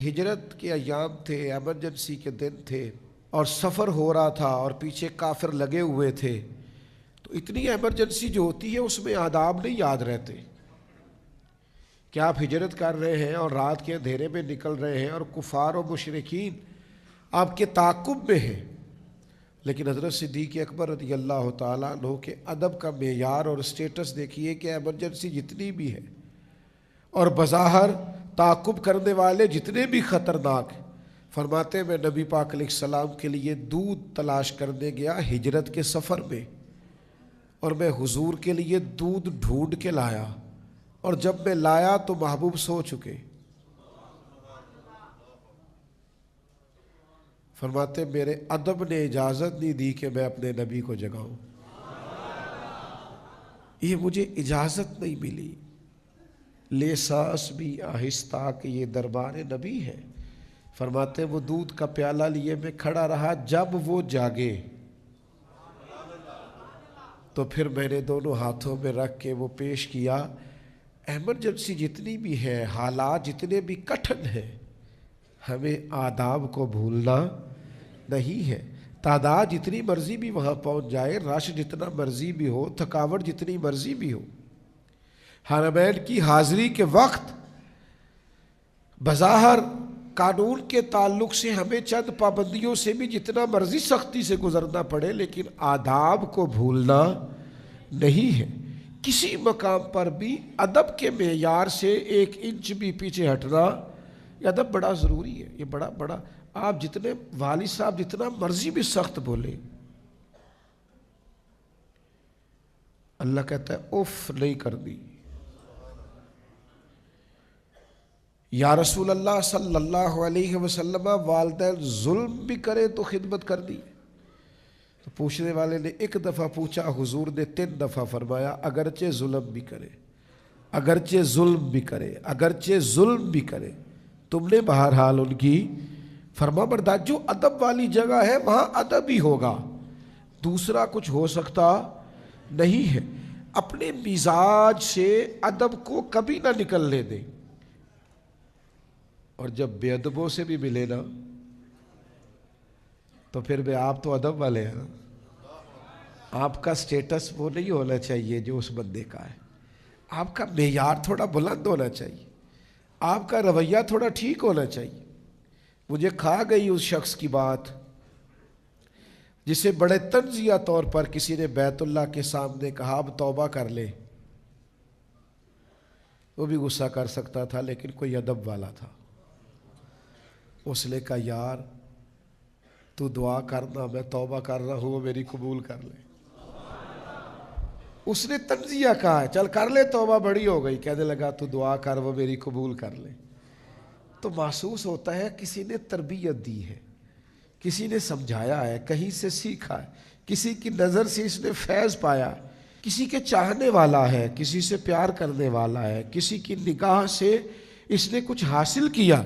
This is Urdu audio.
ہجرت کے ایام تھے، ایمرجنسی کے دن تھے اور سفر ہو رہا تھا اور پیچھے کافر لگے ہوئے تھے، تو اتنی ایمرجنسی جو ہوتی ہے اس میں آداب نہیں یاد رہتے کہ آپ ہجرت کر رہے ہیں اور رات کے اندھیرے میں نکل رہے ہیں اور کفار و مشرکین آپ کے تعاقب میں ہیں۔ لیکن حضرت صدیق اکبر رضی اللہ تعالیٰ عنہ کے ادب کا معیار اور اسٹیٹس دیکھیے کہ ایمرجنسی جتنی بھی ہے اور بظاہر تعاقب کرنے والے جتنے بھی خطرناک، فرماتے میں نبی پاک علیہ السلام کے لیے دودھ تلاش کرنے گیا ہجرت کے سفر میں، اور میں حضور کے لیے دودھ ڈھونڈ کے لایا، اور جب میں لایا تو محبوب سو چکے۔ فرماتے میرے ادب نے اجازت نہیں دی کہ میں اپنے نبی کو جگاؤں، یہ مجھے اجازت نہیں ملی۔ لے سانس بھی آہستہ کہ یہ دربار نبی ہے۔ فرماتے وہ دودھ کا پیالہ لیے میں کھڑا رہا، جب وہ جاگے تو پھر میں نے دونوں ہاتھوں میں رکھ کے وہ پیش کیا۔ ایمرجنسی جتنی بھی ہے، حالات جتنے بھی کٹھن ہیں، ہمیں آداب کو بھولنا نہیں ہے۔ تعداد جتنی مرضی بھی وہاں پہنچ جائے، رش جتنا مرضی بھی ہو، تھکاوٹ جتنی مرضی بھی ہو، حرمین کی حاضری کے وقت بظاہر قانون کے تعلق سے ہمیں چند پابندیوں سے بھی جتنا مرضی سختی سے گزرنا پڑے، لیکن آداب کو بھولنا نہیں ہے۔ کسی مقام پر بھی ادب کے معیار سے 1 انچ بھی پیچھے ہٹنا، یہ ادب بڑا ضروری ہے۔ یہ بڑا آپ جتنے والد صاحب جتنا مرضی بھی سخت بولے، اللہ کہتا ہے اف نہیں کرنی۔ یا رسول اللہ صلی اللہ علیہ وسلم، والدین ظلم بھی کرے تو خدمت کر دی؟ تو پوچھنے والے نے 1 دفعہ پوچھا، حضور نے 3 دفعہ فرمایا اگرچہ ظلم بھی کرے، اگرچہ ظلم بھی کرے، اگرچہ ظلم بھی کرے، تم نے بہرحال ان کی فرما بردار۔ جو ادب والی جگہ ہے وہاں ادب ہی ہوگا، دوسرا کچھ ہو سکتا نہیں ہے۔ اپنے مزاج سے ادب کو کبھی نہ نکلنے دیں، اور جب بے ادبوں سے بھی ملے نا تو پھر بھی آپ تو ادب والے ہیں نا، آپ کا سٹیٹس وہ نہیں ہونا چاہیے جو اس بندے کا ہے، آپ کا معیار تھوڑا بلند ہونا چاہیے، آپ کا رویہ تھوڑا ٹھیک ہونا چاہیے۔ مجھے کھا گئی اس شخص کی بات جسے بڑے طنزیہ طور پر کسی نے بیت اللہ کے سامنے کہا اب توبہ کر لے، وہ بھی غصہ کر سکتا تھا لیکن کوئی ادب والا تھا۔ اس نے کہا یار تو دعا کرنا، میں توبہ کر رہا ہوں، وہ میری قبول کر لے۔ اس نے طنزیہ کہا چل کر لے توبہ، بڑی ہو گئی، کہنے لگا تو دعا کر وہ میری قبول کر لے۔ تو محسوس ہوتا ہے کسی نے تربیت دی ہے، کسی نے سمجھایا ہے، کہیں سے سیکھا ہے، کسی کی نظر سے اس نے فیض پایا، کسی کے چاہنے والا ہے، کسی سے پیار کرنے والا ہے، کسی کی نگاہ سے اس نے کچھ حاصل کیا۔